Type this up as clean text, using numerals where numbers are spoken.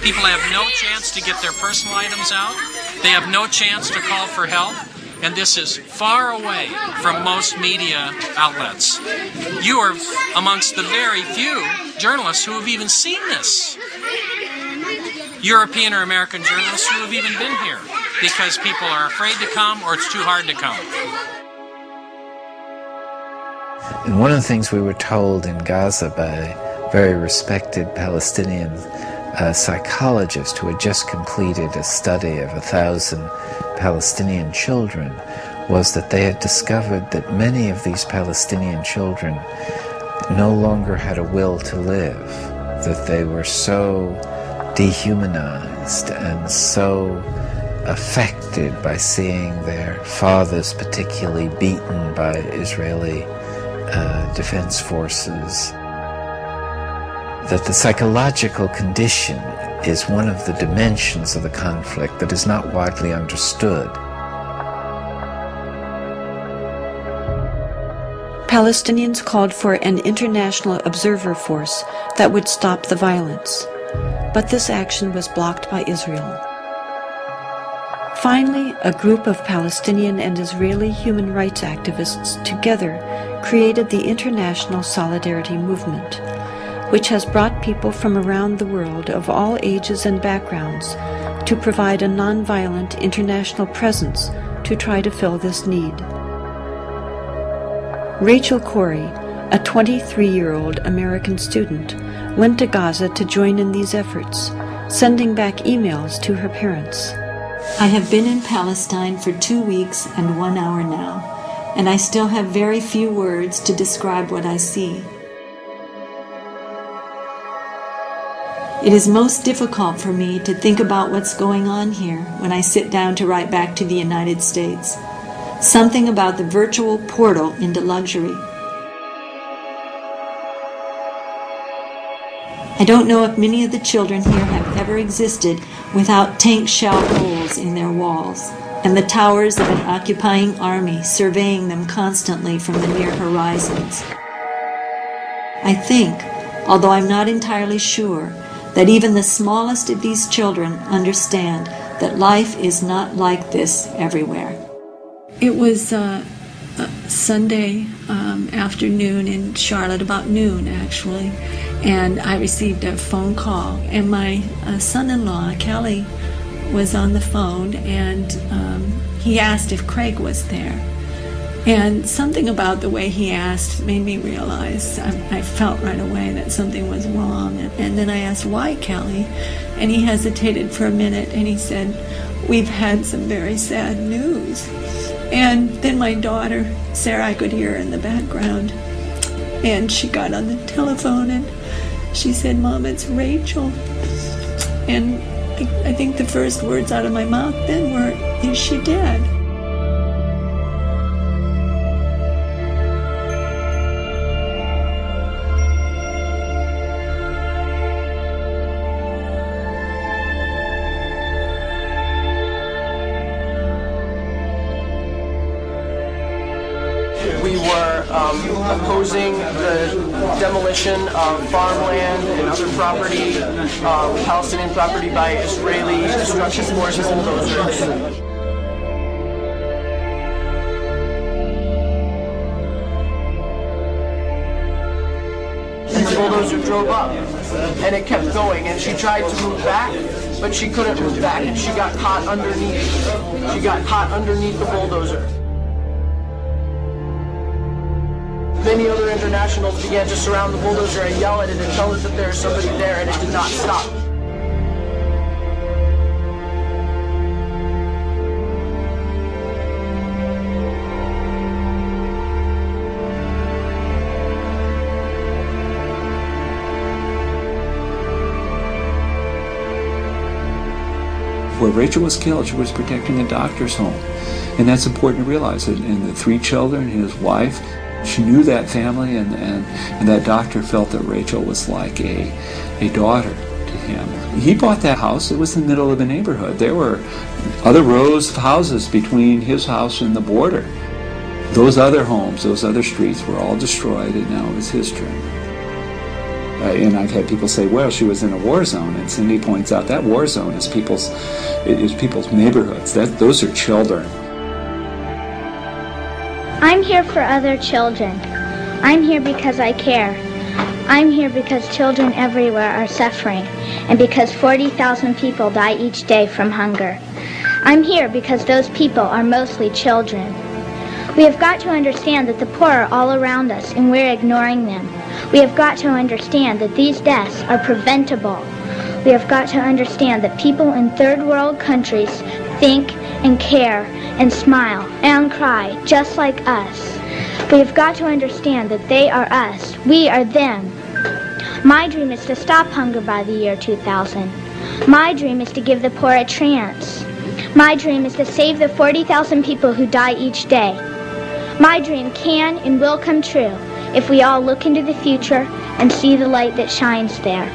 People have no chance to get their personal items out. They have no chance to call for help. And this is far away from most media outlets. You are amongst the very few journalists who have even seen this. European or American journalists who have even been here because people are afraid to come or it's too hard to come. And one of the things we were told in Gaza by a very respected Palestinian psychologist who had just completed a study of 1,000 Palestinian children was that they had discovered that many of these Palestinian children no longer had a will to live, that they were so dehumanized and so affected by seeing their fathers particularly beaten by Israeli defense forces, that the psychological condition is one of the dimensions of the conflict that is not widely understood. Palestinians called for an international observer force that would stop the violence, but this action was blocked by Israel. Finally, a group of Palestinian and Israeli human rights activists together created the International Solidarity Movement, which has brought people from around the world of all ages and backgrounds to provide a nonviolent international presence to try to fill this need. Rachel Corrie, a 23-year-old American student, went to Gaza to join in these efforts, sending back emails to her parents. I have been in Palestine for 2 weeks and 1 hour now, and I still have very few words to describe what I see. It is most difficult for me to think about what's going on here when I sit down to write back to the United States. Something about the virtual portal into luxury. I don't know if many of the children here have ever existed without tank shell holes in their walls, and the towers of an occupying army surveying them constantly from the near horizons. I think, although I'm not entirely sure, that even the smallest of these children understand that life is not like this everywhere. It was Sunday afternoon in Charlotte, about noon actually, and I received a phone call, and my son-in-law, Kelly, was on the phone, and he asked if Craig was there. And something about the way he asked made me realize, I felt right away that something was wrong. And then I asked, why, Kelly? And he hesitated for a minute, and he said, we've had some very sad news. And then my daughter, Sarah, I could hear her in the background, and she got on the telephone, and she said, Mom, it's Rachel. And I think the first words out of my mouth then were, is she dead? We were opposing the demolition of farmland and other property, Palestinian property, by Israeli destruction forces and bulldozers. And the bulldozer drove up, and it kept going, and she tried to move back, but she couldn't move back, and she got caught underneath. She got caught underneath the bulldozer. Many other internationals began to surround the bulldozer and yell at it and tell us that there's somebody there, and it did not stop. Where Rachel was killed, she was protecting a doctor's home. And that's important to realize. And the 3 children, his wife, she knew that family, and that doctor felt that Rachel was like a daughter to him. He bought that house. It was in the middle of a neighborhood. There were other rows of houses between his house and the border. Those other homes, those other streets were all destroyed, and now it was his turn. And I've had people say, well, she was in a war zone. And Cindy points out that war zone is people's neighborhoods. Those are children. I'm here for other children. I'm here because I care. I'm here because children everywhere are suffering, and because 40,000 people die each day from hunger. I'm here because those people are mostly children. We have got to understand that the poor are all around us and we're ignoring them. We have got to understand that these deaths are preventable. We have got to understand that people in third world countries think and care and smile and cry just like us. We have got to understand that they are us. We are them. My dream is to stop hunger by the year 2000. My dream is to give the poor a chance. My dream is to save the 40,000 people who die each day. My dream can and will come true if we all look into the future and see the light that shines there.